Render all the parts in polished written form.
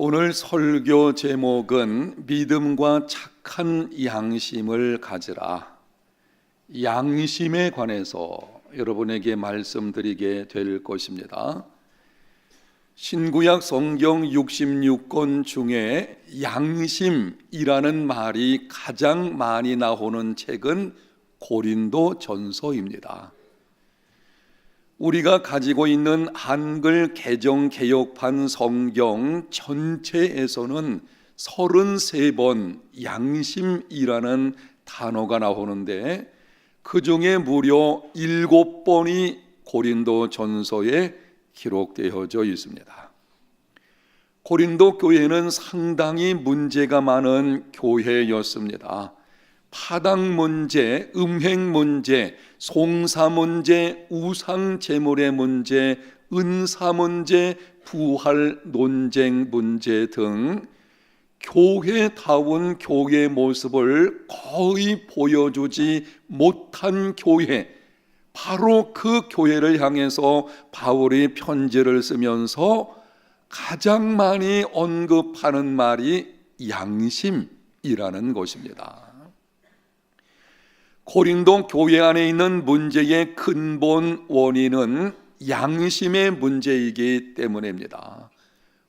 오늘 설교 제목은 믿음과 착한 양심을 가지라. 양심에 관해서 여러분에게 말씀드리게 될 것입니다. 신구약 성경 66권 중에 양심이라는 말이 가장 많이 나오는 책은 고린도 전서입니다. 우리가 가지고 있는 한글 개정 개역판 성경 전체에서는 33번 양심이라는 단어가 나오는데 그 중에 무려 7번이 고린도 전서에 기록되어져 있습니다. 고린도 교회는 상당히 문제가 많은 교회였습니다. 파당 문제, 음행 문제, 송사 문제, 우상 제물의 문제, 은사 문제, 부활 논쟁 문제 등 교회다운 교회 모습을 거의 보여주지 못한 교회, 바로 그 교회를 향해서 바울이 편지를 쓰면서 가장 많이 언급하는 말이 양심이라는 것입니다. 고린도 교회 안에 있는 문제의 근본 원인은 양심의 문제이기 때문입니다.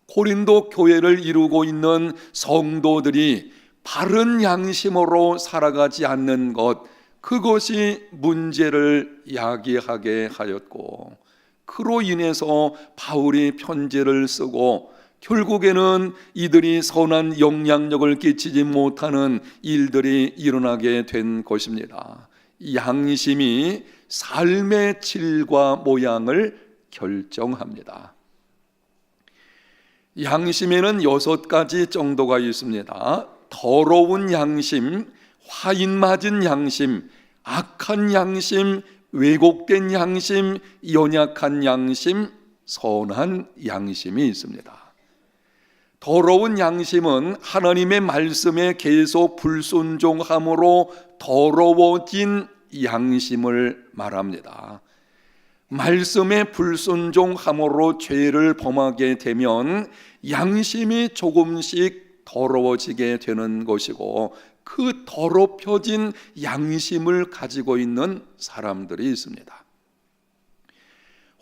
고린도 교회를 이루고 있는 성도들이 바른 양심으로 살아가지 않는 것, 그것이 문제를 야기하게 하였고, 그로 인해서 바울이 편지를 쓰고 결국에는 이들이 선한 영향력을 끼치지 못하는 일들이 일어나게 된 것입니다. 양심이 삶의 질과 모양을 결정합니다. 양심에는 6가지 정도가 있습니다. 더러운 양심, 화인 맞은 양심, 악한 양심, 왜곡된 양심, 연약한 양심, 선한 양심이 있습니다. 더러운 양심은 하나님의 말씀에 계속 불순종함으로 더러워진 양심을 말합니다. 말씀에 불순종함으로 죄를 범하게 되면 양심이 조금씩 더러워지게 되는 것이고, 그 더럽혀진 양심을 가지고 있는 사람들이 있습니다.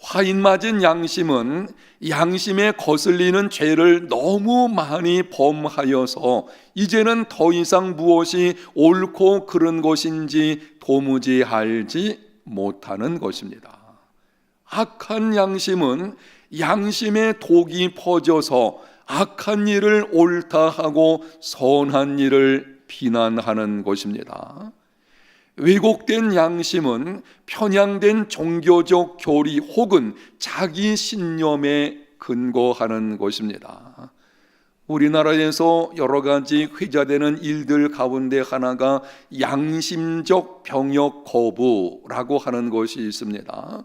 화인 맞은 양심은 양심에 거슬리는 죄를 너무 많이 범하여서 이제는 더 이상 무엇이 옳고 그른 것인지 도무지 알지 못하는 것입니다. 악한 양심은 양심에 독이 퍼져서 악한 일을 옳다 하고 선한 일을 비난하는 것입니다. 왜곡된 양심은 편향된 종교적 교리 혹은 자기 신념에 근거하는 것입니다. 우리나라에서 여러 가지 회자되는 일들 가운데 하나가 양심적 병역 거부라고 하는 것이 있습니다.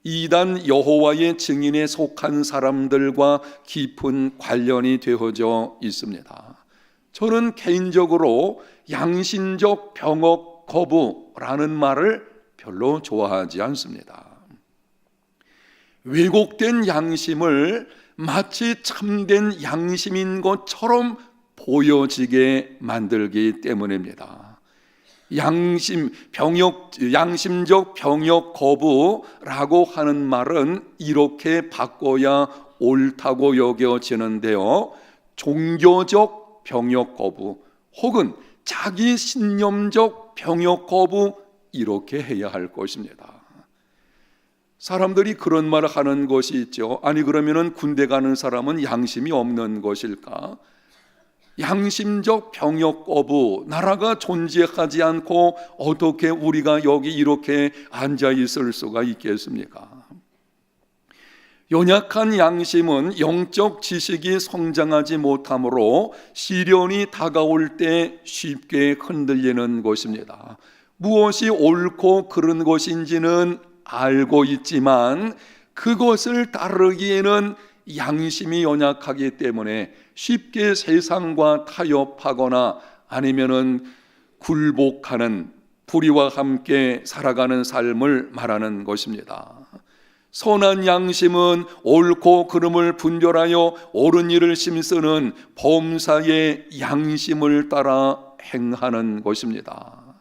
이단 여호와의 증인에 속한 사람들과 깊은 관련이 되어져 있습니다. 저는 개인적으로 양심적 병역 거부라는 말을 별로 좋아하지 않습니다. 왜곡된 양심을 마치 참된 양심인 것처럼 보여지게 만들기 때문입니다. 양심적 병역 거부라고 하는 말은 이렇게 바꿔야 옳다고 여겨지는데요. 종교적 병역 거부 혹은 자기 신념적 병역 거부, 이렇게 해야 할 것입니다. 사람들이 그런 말을 하는 것이 있죠. 아니, 그러면은 군대 가는 사람은 양심이 없는 것일까? 양심적 병역 거부, 나라가 존재하지 않고 어떻게 우리가 여기 이렇게 앉아 있을 수가 있겠습니까? 연약한 양심은 영적 지식이 성장하지 못하므로 시련이 다가올 때 쉽게 흔들리는 것입니다. 무엇이 옳고 그른 것인지는 알고 있지만 그것을 따르기에는 양심이 연약하기 때문에 쉽게 세상과 타협하거나 아니면은 굴복하는, 불의와 함께 살아가는 삶을 말하는 것입니다. 선한 양심은 옳고 그름을 분별하여 옳은 일을 심쓰는 범사의 양심을 따라 행하는 것입니다.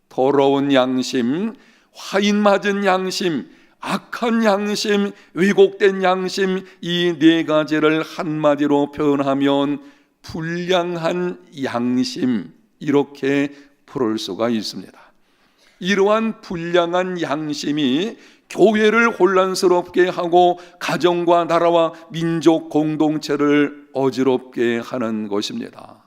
더러운 양심, 화인 맞은 양심, 악한 양심, 왜곡된 양심, 이 네 가지를 한마디로 표현하면 불량한 양심, 이렇게 부를 수가 있습니다. 이러한 불량한 양심이 교회를 혼란스럽게 하고 가정과 나라와 민족 공동체를 어지럽게 하는 것입니다.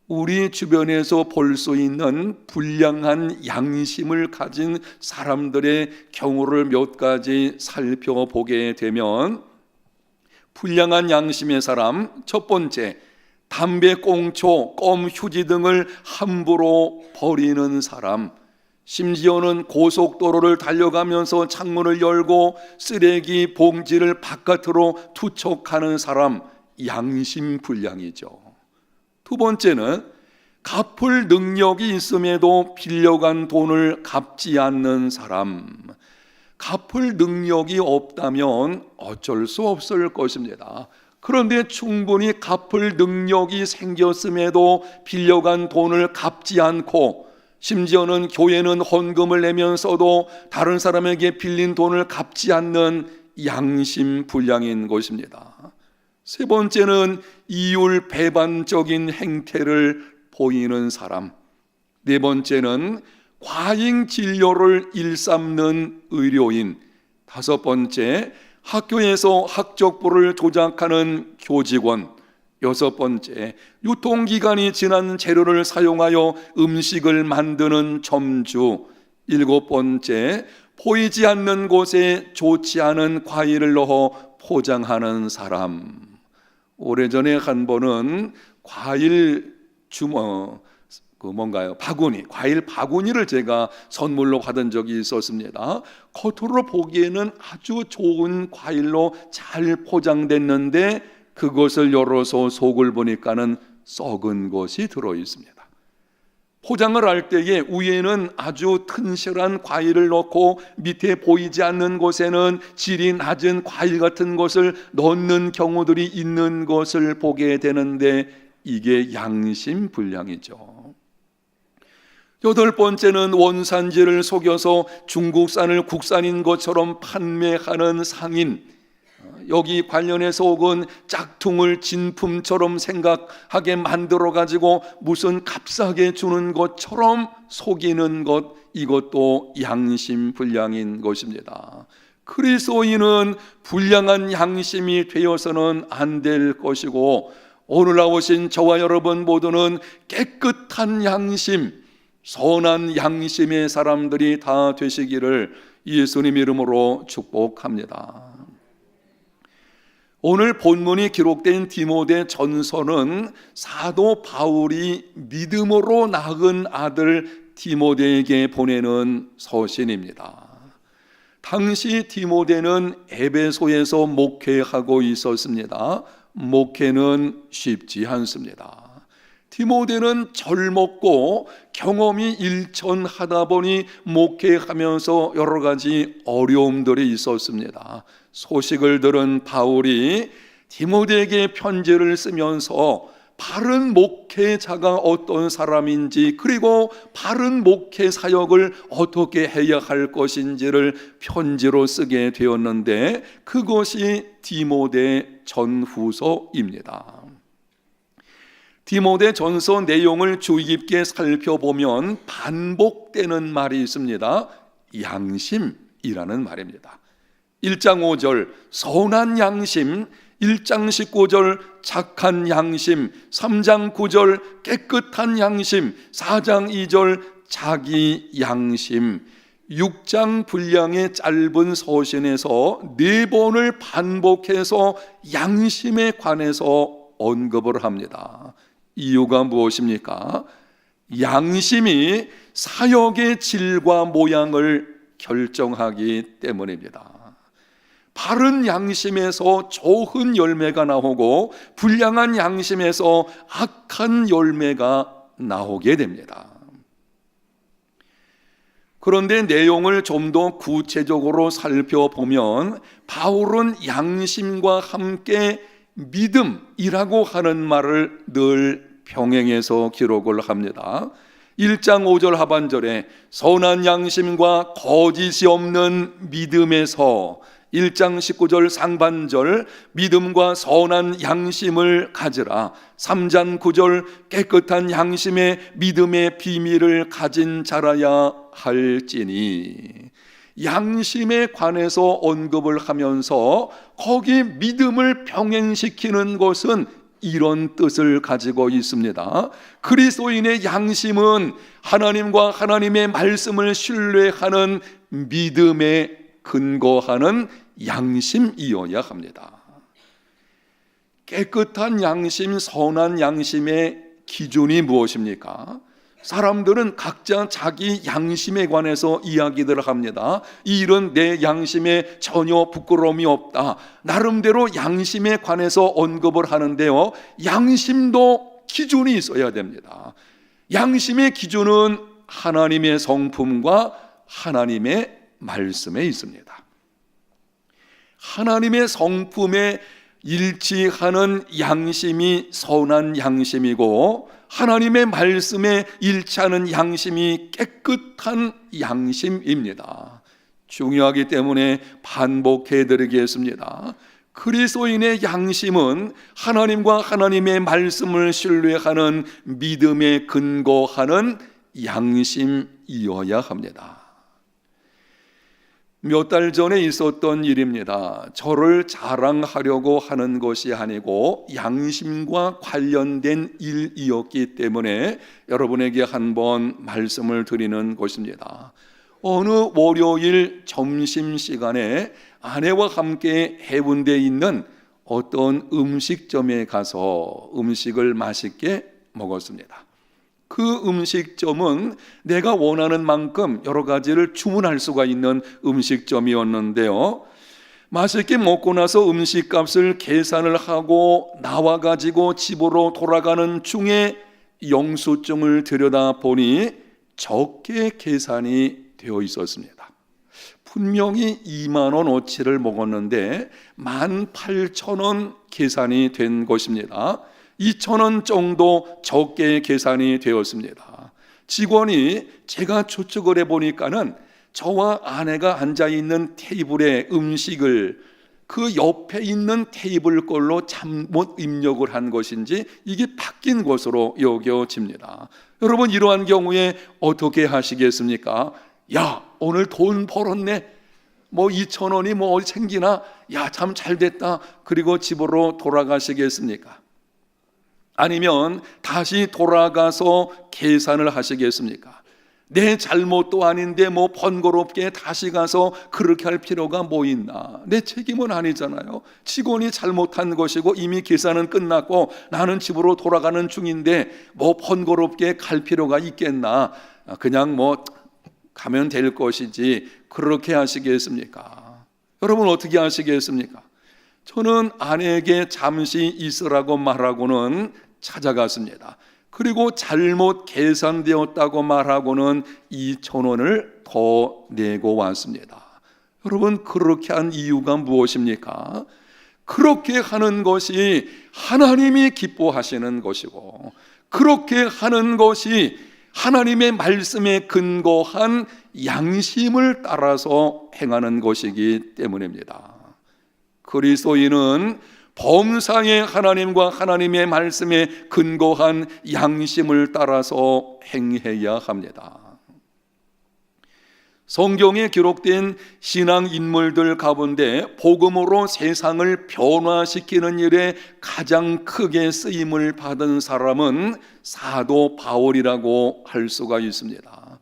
우리 주변에서 볼 수 있는 불량한 양심을 가진 사람들의 경우를 몇 가지 살펴보게 되면, 불량한 양심의 사람, 첫 번째, 담배 꽁초, 껌 휴지 등을 함부로 버리는 사람, 심지어는 고속도로를 달려가면서 창문을 열고 쓰레기 봉지를 바깥으로 투척하는 사람, 양심 불량이죠. 두 번째는 갚을 능력이 있음에도 빌려간 돈을 갚지 않는 사람, 갚을 능력이 없다면 어쩔 수 없을 것입니다. 그런데 충분히 갚을 능력이 생겼음에도 빌려간 돈을 갚지 않고, 심지어는 교회는 헌금을 내면서도 다른 사람에게 빌린 돈을 갚지 않는 양심 불량인 것입니다. 세 번째는 이율 배반적인 행태를 보이는 사람, 네 번째는 과잉 진료를 일삼는 의료인, 다섯 번째 학교에서 학적부를 조작하는 교직원, 여섯 번째 유통기간이 지난 재료를 사용하여 음식을 만드는 점주, 일곱 번째 보이지 않는 곳에 좋지 않은 과일을 넣어 포장하는 사람. 오래전에 한 번은 과일 과일 바구니를 제가 선물로 받은 적이 있었습니다. 겉으로 보기에는 아주 좋은 과일로 잘 포장됐는데 그것을 열어서 속을 보니까는 썩은 것이 들어 있습니다. 포장을 할 때에 위에는 아주 튼실한 과일을 넣고 밑에 보이지 않는 곳에는 질이 낮은 과일 같은 것을 넣는 경우들이 있는 것을 보게 되는데, 이게 양심 불량이죠. 여덟 번째는 원산지를 속여서 중국산을 국산인 것처럼 판매하는 상인, 여기 관련해서 혹은 짝퉁을 진품처럼 생각하게 만들어 가지고 무슨 값싸게 주는 것처럼 속이는 것, 이것도 양심 불량인 것입니다. 그리스도인은 불량한 양심이 되어서는 안 될 것이고, 오늘 나오신 저와 여러분 모두는 깨끗한 양심, 선한 양심의 사람들이 다 되시기를 예수님 이름으로 축복합니다. 오늘 본문이 기록된 디모데 전서는 사도 바울이 믿음으로 낳은 아들 디모데에게 보내는 서신입니다. 당시 디모데는 에베소에서 목회하고 있었습니다. 목회는 쉽지 않습니다. 디모데는 젊었고 경험이 일천하다 보니 목회하면서 여러 가지 어려움들이 있었습니다. 소식을 들은 바울이 디모데에게 편지를 쓰면서 바른 목회자가 어떤 사람인지, 그리고 바른 목회 사역을 어떻게 해야 할 것인지를 편지로 쓰게 되었는데, 그것이 디모데 전후서입니다. 디모데 전서 내용을 주의 깊게 살펴보면 반복되는 말이 있습니다. 양심이라는 말입니다. 1장 5절 선한 양심, 1장 19절 착한 양심, 3장 9절 깨끗한 양심, 4장 2절 자기 양심, 6장 분량의 짧은 서신에서 4번을 반복해서 양심에 관해서 언급을 합니다. 이유가 무엇입니까? 양심이 사역의 질과 모양을 결정하기 때문입니다. 바른 양심에서 좋은 열매가 나오고 불량한 양심에서 악한 열매가 나오게 됩니다. 그런데 내용을 좀 더 구체적으로 살펴보면 바울은 양심과 함께 믿음이라고 하는 말을 늘 병행해서 기록을 합니다. 1장 5절 하반절에 선한 양심과 거짓이 없는 믿음에서, 1장 19절 상반절 믿음과 선한 양심을 가지라, 3장 9절 깨끗한 양심의 믿음의 비밀을 가진 자라야 할지니, 양심에 관해서 언급을 하면서 거기 믿음을 병행시키는 것은 이런 뜻을 가지고 있습니다. 그리스도인의 양심은 하나님과 하나님의 말씀을 신뢰하는 믿음에 근거하는 양심이어야 합니다. 깨끗한 양심, 선한 양심의 기준이 무엇입니까? 사람들은 각자 자기 양심에 관해서 이야기들을 합니다. 이 일은 내 양심에 전혀 부끄러움이 없다, 나름대로 양심에 관해서 언급을 하는데요, 양심도 기준이 있어야 됩니다. 양심의 기준은 하나님의 성품과 하나님의 말씀에 있습니다. 하나님의 성품에 일치하는 양심이 선한 양심이고, 하나님의 말씀에 일치하는 양심이 깨끗한 양심입니다. 중요하기 때문에 반복해 드리겠습니다. 그리스도인의 양심은 하나님과 하나님의 말씀을 신뢰하는 믿음에 근거하는 양심이어야 합니다. 몇 달 전에 있었던 일입니다. 저를 자랑하려고 하는 것이 아니고 양심과 관련된 일이었기 때문에 여러분에게 한번 말씀을 드리는 것입니다. 어느 월요일 점심시간에 아내와 함께 해운대에 있는 어떤 음식점에 가서 음식을 맛있게 먹었습니다. 그 음식점은 내가 원하는 만큼 여러 가지를 주문할 수가 있는 음식점이었는데요, 맛있게 먹고 나서 음식값을 계산을 하고 나와가지고 집으로 돌아가는 중에 영수증을 들여다보니 적게 계산이 되어 있었습니다. 분명히 2만 원어치를 먹었는데 18,000원 계산이 된 것입니다. 2,000원 정도 적게 계산이 되었습니다. 직원이 제가 추측을 해보니까는 저와 아내가 앉아있는 테이블에 음식을 그 옆에 있는 테이블 걸로 잘못 입력을 한 것인지 이게 바뀐 것으로 여겨집니다. 여러분, 이러한 경우에 어떻게 하시겠습니까? 야, 오늘 돈 벌었네, 2,000원이 어디 생기나, 야, 참 잘됐다, 그리고 집으로 돌아가시겠습니까? 아니면 다시 돌아가서 계산을 하시겠습니까? 내 잘못도 아닌데 번거롭게 다시 가서 그렇게 할 필요가 뭐 있나? 내 책임은 아니잖아요. 직원이 잘못한 것이고 이미 계산은 끝났고 나는 집으로 돌아가는 중인데 번거롭게 갈 필요가 있겠나? 그냥 가면 될 것이지, 그렇게 하시겠습니까? 여러분, 어떻게 하시겠습니까? 저는 아내에게 잠시 있으라고 말하고는 찾아갔습니다. 그리고 잘못 계산되었다고 말하고는 2,000원을 더 내고 왔습니다. 여러분, 그렇게 한 이유가 무엇입니까? 그렇게 하는 것이 하나님이 기뻐하시는 것이고, 그렇게 하는 것이 하나님의 말씀에 근거한 양심을 따라서 행하는 것이기 때문입니다. 그리스도인은 범사의 하나님과 하나님의 말씀에 근거한 양심을 따라서 행해야 합니다. 성경에 기록된 신앙 인물들 가운데 복음으로 세상을 변화시키는 일에 가장 크게 쓰임을 받은 사람은 사도 바울이라고 할 수가 있습니다.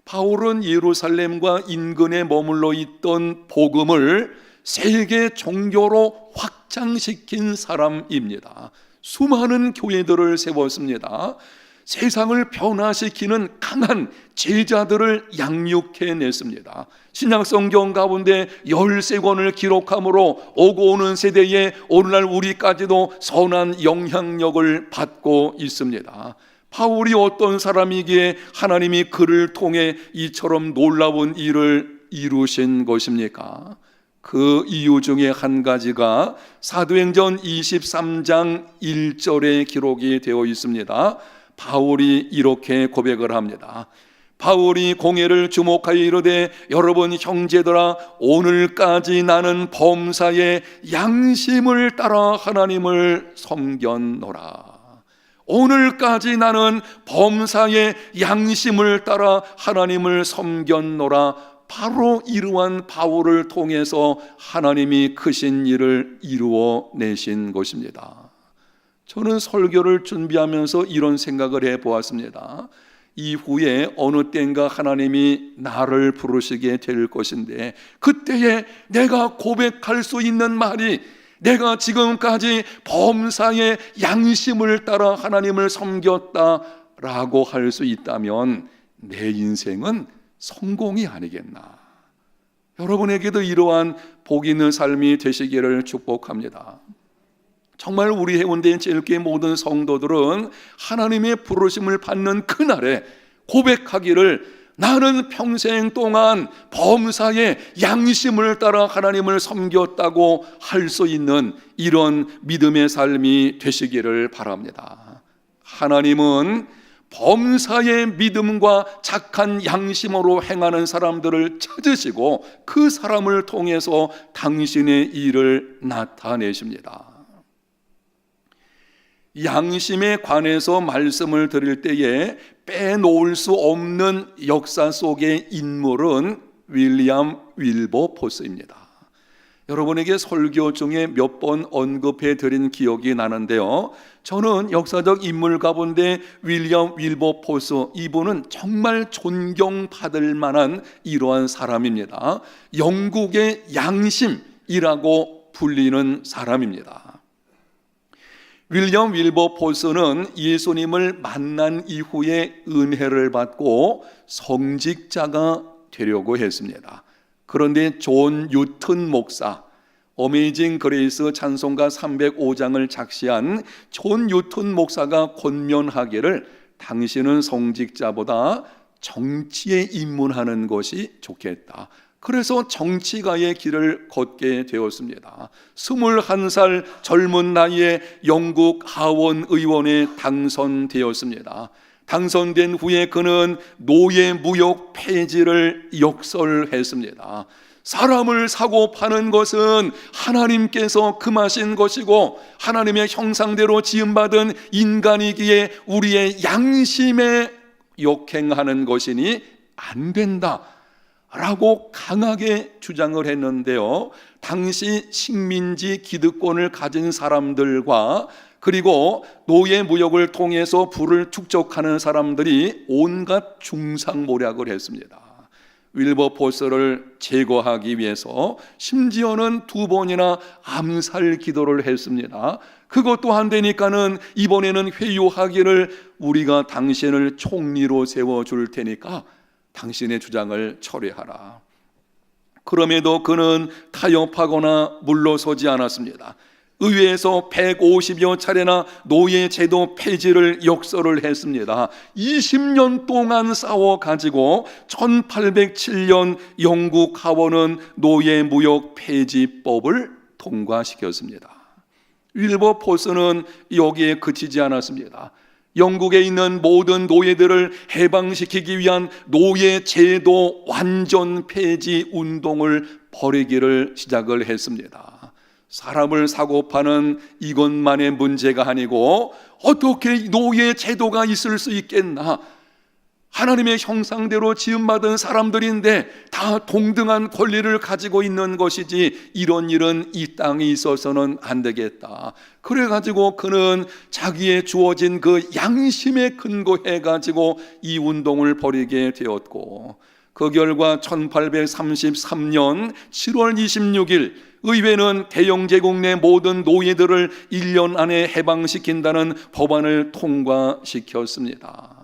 바울은 예루살렘과 인근에 머물러 있던 복음을 세계 종교로 확장시킨 사람입니다. 수많은 교회들을 세웠습니다. 세상을 변화시키는 강한 제자들을 양육해냈습니다. 신약성경 가운데 13권을 기록함으로 오고 오는 세대에 오늘날 우리까지도 선한 영향력을 받고 있습니다. 바울이 어떤 사람이기에 하나님이 그를 통해 이처럼 놀라운 일을 이루신 것입니까? 그 이유 중에 한 가지가 사도행전 23장 1절에 기록이 되어 있습니다. 바울이 이렇게 고백을 합니다. 바울이 공회를 주목하여 이르되 여러분 형제들아 오늘까지 나는 범사의 양심을 따라 하나님을 섬겼노라. 오늘까지 나는 범사의 양심을 따라 하나님을 섬겼노라. 바로 이러한 바울을 통해서 하나님이 크신 일을 이루어내신 것입니다. 저는 설교를 준비하면서 이런 생각을 해보았습니다. 이후에 어느 때인가 하나님이 나를 부르시게 될 것인데 그때에 내가 고백할 수 있는 말이 내가 지금까지 범사의 양심을 따라 하나님을 섬겼다라고 할 수 있다면 내 인생은 성공이 아니겠나. 여러분에게도 이러한 복 있는 삶이 되시기를 축복합니다. 정말 우리 해운대 제일교회 모든 성도들은 하나님의 부르심을 받는 그날에 고백하기를 나는 평생 동안 범사의 양심을 따라 하나님을 섬겼다고 할 수 있는 이런 믿음의 삶이 되시기를 바랍니다. 하나님은 범사의 믿음과 착한 양심으로 행하는 사람들을 찾으시고 그 사람을 통해서 당신의 일을 나타내십니다. 양심에 관해서 말씀을 드릴 때에 빼놓을 수 없는 역사 속의 인물은 윌리엄 윌버포스입니다. 여러분에게 설교 중에 몇 번 언급해 드린 기억이 나는데요, 저는 역사적 인물 가운데 윌리엄 윌버포스, 이분은 정말 존경받을 만한 이러한 사람입니다. 영국의 양심이라고 불리는 사람입니다. 윌리엄 윌버포스는 예수님을 만난 이후에 은혜를 받고 성직자가 되려고 했습니다. 그런데 존 뉴턴 목사, 어메이징 그레이스 찬송가 305장을 작시한 존 뉴턴 목사가 권면하기를 당신은 성직자보다 정치에 입문하는 것이 좋겠다. 그래서 정치가의 길을 걷게 되었습니다. 21살 젊은 나이에 영국 하원 의원에 당선되었습니다. 당선된 후에 그는 노예 무역 폐지를 역설했습니다. 사람을 사고 파는 것은 하나님께서 금하신 것이고 하나님의 형상대로 지음받은 인간이기에 우리의 양심에 역행하는 것이니 안 된다 라고 강하게 주장을 했는데요, 당시 식민지 기득권을 가진 사람들과 그리고 노예 무역을 통해서 부를 축적하는 사람들이 온갖 중상모략을 했습니다. 윌버포스를 제거하기 위해서 심지어는 2번이나 암살 기도를 했습니다. 그것도 안 되니까는 이번에는 회유하기를 우리가 당신을 총리로 세워줄 테니까 당신의 주장을 철회하라. 그럼에도 그는 타협하거나 물러서지 않았습니다. 의회에서 150여 차례나 노예 제도 폐지를 역설을 했습니다. 20년 동안 싸워가지고 1807년 영국 하원은 노예 무역 폐지법을 통과시켰습니다. 윌버포스는 여기에 그치지 않았습니다. 영국에 있는 모든 노예들을 해방시키기 위한 노예 제도 완전 폐지 운동을 벌이기를 시작을 했습니다. 사람을 사고 파는 이것만의 문제가 아니고 어떻게 노예 제도가 있을 수 있겠나? 하나님의 형상대로 지음받은 사람들인데 다 동등한 권리를 가지고 있는 것이지 이런 일은 이 땅에 있어서는 안 되겠다. 그래가지고 그는 자기의 주어진 그 양심에 근거해가지고 이 운동을 벌이게 되었고, 그 결과 1833년 7월 26일 의회는 대영 제국 내 모든 노예들을 1년 안에 해방시킨다는 법안을 통과시켰습니다.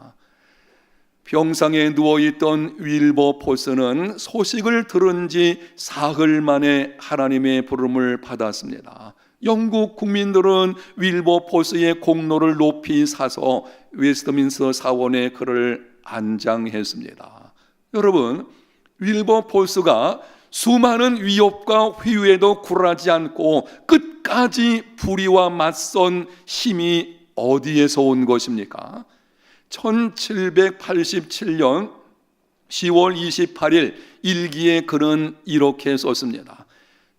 병상에 누워있던 윌버포스는 소식을 들은 지 사흘 만에 하나님의 부름을 받았습니다. 영국 국민들은 윌버포스의 공로를 높이 사서 웨스트민스터 사원에 그를 안장했습니다. 여러분, 윌버포스가 수많은 위협과 회유에도 굴하지 않고 끝까지 불의와 맞선 힘이 어디에서 온 것입니까? 1787년 10월 28일 일기에 그는 이렇게 썼습니다.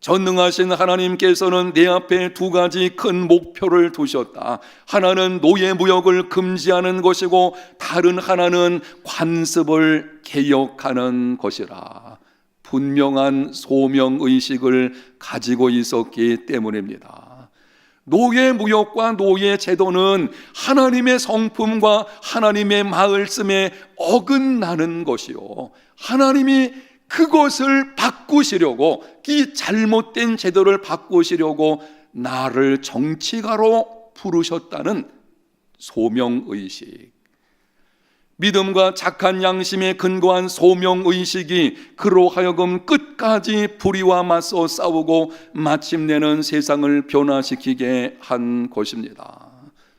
전능하신 하나님께서는 내 앞에 두 가지 큰 목표를 두셨다. 하나는 노예무역을 금지하는 것이고 다른 하나는 관습을 개혁하는 것이라. 분명한 소명의식을 가지고 있었기 때문입니다. 노예무역과 노예제도는 하나님의 성품과 하나님의 말씀에 어긋나는 것이요, 하나님이 그것을 바꾸시려고, 이 잘못된 제도를 바꾸시려고 나를 정치가로 부르셨다는 소명의식, 믿음과 착한 양심에 근거한 소명의식이 그로 하여금 끝까지 불의와 맞서 싸우고 마침내는 세상을 변화시키게 한 것입니다.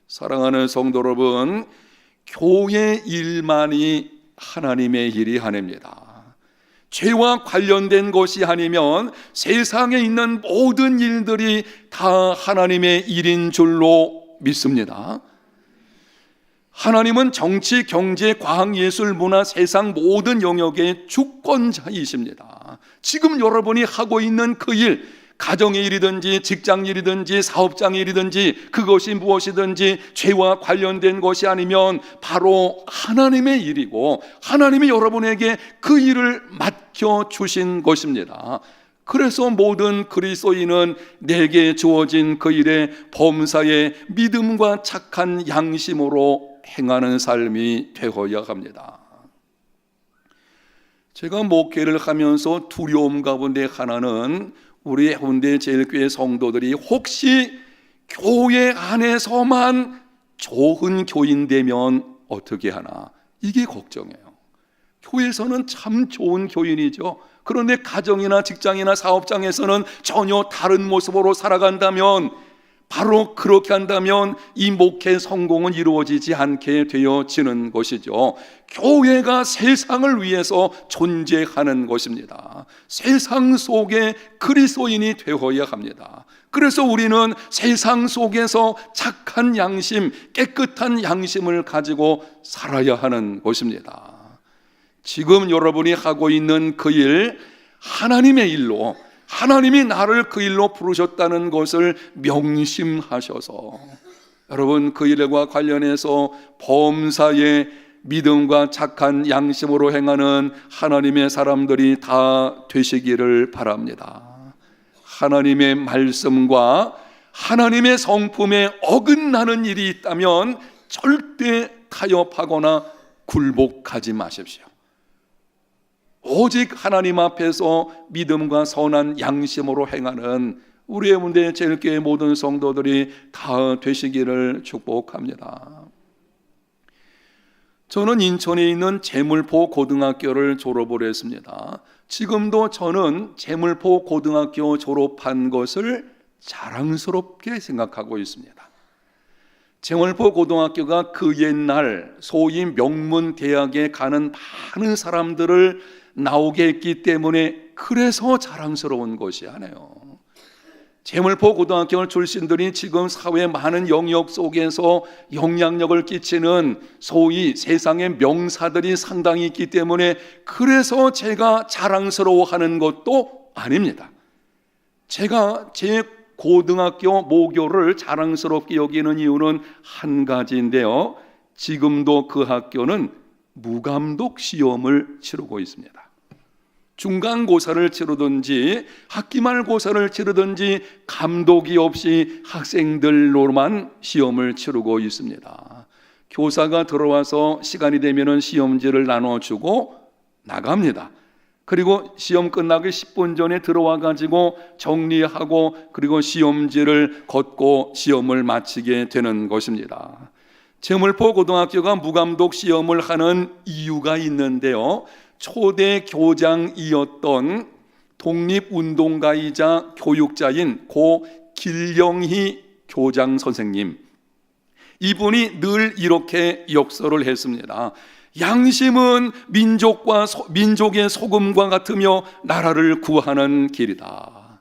사랑하는 성도 여러분, 교회 일만이 하나님의 일이 아닙니다. 죄와 관련된 것이 아니면 세상에 있는 모든 일들이 다 하나님의 일인 줄로 믿습니다. 하나님은 정치, 경제, 과학, 예술, 문화, 세상 모든 영역의 주권자이십니다. 지금 여러분이 하고 있는 그 일, 가정의 일이든지 직장 일이든지 사업장 일이든지 그것이 무엇이든지 죄와 관련된 것이 아니면 바로 하나님의 일이고 하나님이 여러분에게 그 일을 맡겨주신 것입니다. 그래서 모든 그리스도인은 내게 주어진 그 일에 범사에 믿음과 착한 양심으로 행하는 삶이 되어야 합니다. 제가 목회를 하면서 두려움 가운데 하나는 우리 해운대 제일교회 성도들이 혹시 교회 안에서만 좋은 교인 되면 어떻게 하나, 이게 걱정이에요. 교회에서는 참 좋은 교인이죠. 그런데 가정이나 직장이나 사업장에서는 전혀 다른 모습으로 살아간다면, 바로 그렇게 한다면 이 목회 성공은 이루어지지 않게 되어지는 것이죠. 교회가 세상을 위해서 존재하는 것입니다. 세상 속에 그리스도인이 되어야 합니다. 그래서 우리는 세상 속에서 착한 양심, 깨끗한 양심을 가지고 살아야 하는 것입니다. 지금 여러분이 하고 있는 그 일, 하나님의 일로, 하나님이 나를 그 일로 부르셨다는 것을 명심하셔서 여러분 그 일과 관련해서 범사에 믿음과 착한 양심으로 행하는 하나님의 사람들이 다 되시기를 바랍니다. 하나님의 말씀과 하나님의 성품에 어긋나는 일이 있다면 절대 타협하거나 굴복하지 마십시오. 오직 하나님 앞에서 믿음과 선한 양심으로 행하는 우리의 문대 제일교회 모든 성도들이 다 되시기를 축복합니다. 저는 인천에 있는 제물포 고등학교를 졸업을 했습니다. 지금도 저는 제물포 고등학교 졸업한 것을 자랑스럽게 생각하고 있습니다. 제물포 고등학교가 그 옛날 소위 명문 대학에 가는 많은 사람들을 나오게 했기 때문에 그래서 자랑스러운 것이 아니에요. 제물포 고등학교 출신들이 지금 사회의 많은 영역 속에서 영향력을 끼치는 소위 세상의 명사들이 상당히 있기 때문에 그래서 제가 자랑스러워하는 것도 아닙니다. 제가 제 고등학교 모교를 자랑스럽게 여기는 이유는 한 가지인데요, 지금도 그 학교는 무감독 시험을 치르고 있습니다. 중간고사를 치르든지 학기말고사를 치르든지 감독이 없이 학생들로만 시험을 치르고 있습니다. 교사가 들어와서 시간이 되면 시험지를 나눠주고 나갑니다. 그리고 시험 끝나기 10분 전에 들어와 가지고 정리하고 그리고 시험지를 걷고 시험을 마치게 되는 것입니다. 제물포 고등학교가 무감독 시험을 하는 이유가 있는데요, 초대 교장이었던 독립운동가이자 교육자인 고 길령희 교장 선생님, 이분이 늘 이렇게 역설을 했습니다. 양심은 민족의 소금과 같으며 나라를 구하는 길이다.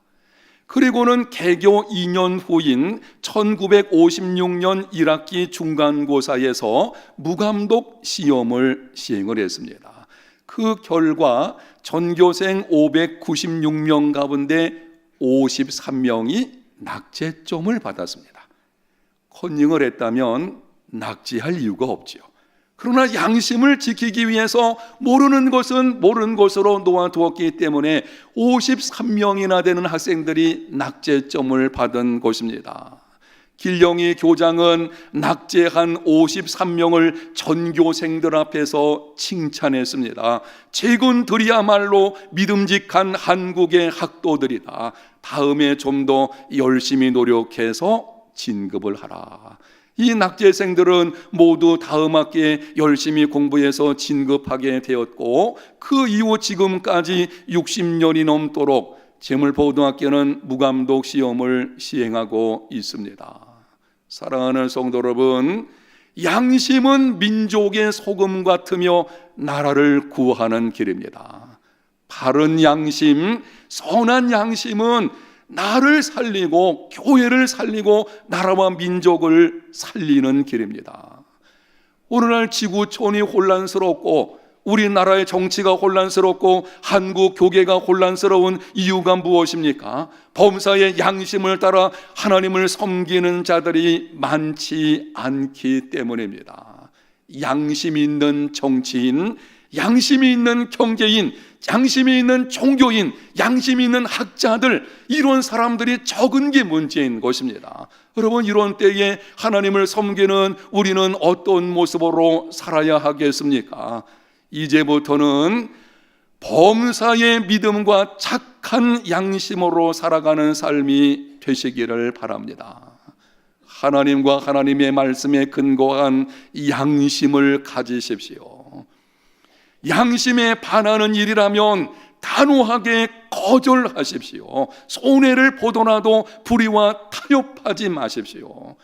그리고는 개교 2년 후인 1956년 1학기 중간고사에서 무감독 시험을 시행을 했습니다. 그 결과 전교생 596명 가운데 53명이 낙제점을 받았습니다. 컨닝을 했다면 낙제할 이유가 없지요. 그러나 양심을 지키기 위해서 모르는 것은 모르는 것으로 놓아두었기 때문에 53명이나 되는 학생들이 낙제점을 받은 것입니다. 길령희 교장은 낙제한 53명을 전교생들 앞에서 칭찬했습니다. 제군들이야말로 믿음직한 한국의 학도들이다. 다음에 좀 더 열심히 노력해서 진급을 하라. 이 낙제생들은 모두 다음 학기에 열심히 공부해서 진급하게 되었고, 그 이후 지금까지 60년이 넘도록 제물포고등학교는 무감독 시험을 시행하고 있습니다. 사랑하는 성도 여러분, 양심은 민족의 소금 같으며 나라를 구하는 길입니다. 바른 양심, 선한 양심은 나를 살리고 교회를 살리고 나라와 민족을 살리는 길입니다. 오늘날 지구촌이 혼란스럽고 우리나라의 정치가 혼란스럽고 한국 교계가 혼란스러운 이유가 무엇입니까? 범사의 양심을 따라 하나님을 섬기는 자들이 많지 않기 때문입니다. 양심 있는 정치인, 양심이 있는 경제인, 양심이 있는 종교인, 양심이 있는 학자들, 이런 사람들이 적은 게 문제인 것입니다. 여러분, 이런 때에 하나님을 섬기는 우리는 어떤 모습으로 살아야 하겠습니까? 이제부터는 범사의 믿음과 착한 양심으로 살아가는 삶이 되시기를 바랍니다. 하나님과 하나님의 말씀에 근거한 양심을 가지십시오. 양심에 반하는 일이라면 단호하게 거절하십시오. 손해를 보더라도 불의와 타협하지 마십시오.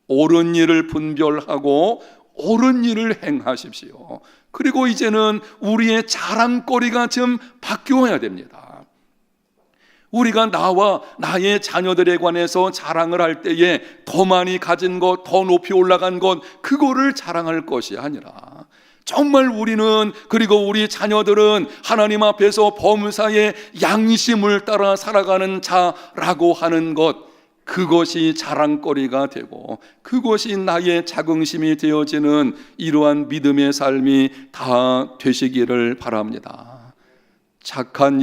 옳은 일을 분별하고 옳은 일을 행하십시오. 그리고 이제는 우리의 자랑거리가 좀 바뀌어야 됩니다. 우리가 나와 나의 자녀들에 관해서 자랑을 할 때에 더 많이 가진 것, 더 높이 올라간 것, 그거를 자랑할 것이 아니라 정말 우리는, 그리고 우리 자녀들은 하나님 앞에서 범사의 양심을 따라 살아가는 자라고 하는 것, 그것이 자랑거리가 되고 그것이 나의 자긍심이 되어지는 이러한 믿음의 삶이 다 되시기를 바랍니다. 착한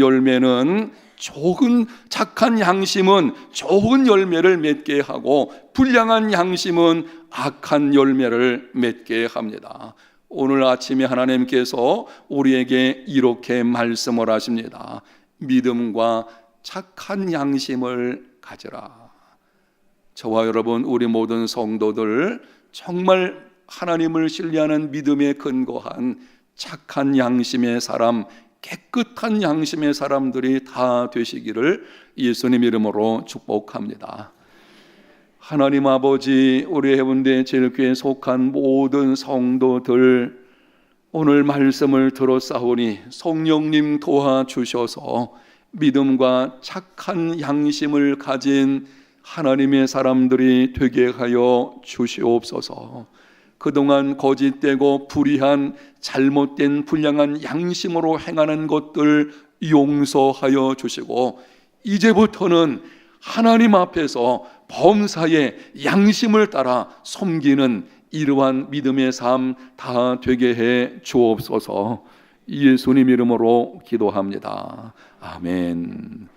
양심은 좋은 열매를 맺게 하고 불량한 양심은 악한 열매를 맺게 합니다. 오늘 아침에 하나님께서 우리에게 이렇게 말씀을 하십니다. 믿음과 착한 양심을 가져라. 저와 여러분, 우리 모든 성도들 정말 하나님을 신뢰하는 믿음에 근거한 착한 양심의 사람, 깨끗한 양심의 사람들이 다 되시기를 예수님 이름으로 축복합니다. 하나님 아버지, 우리 해운대 제일교회에 속한 모든 성도들, 오늘 말씀을 들었사오니 성령님 도와주셔서 믿음과 착한 양심을 가진 하나님의 사람들이 되게 하여 주시옵소서. 그동안 거짓되고 불의한 잘못된 불량한 양심으로 행하는 것들 용서하여 주시고, 이제부터는 하나님 앞에서 범사의 양심을 따라 섬기는 이러한 믿음의 삶 다 되게 해 주옵소서. 예수님 이름으로 기도합니다. 아멘.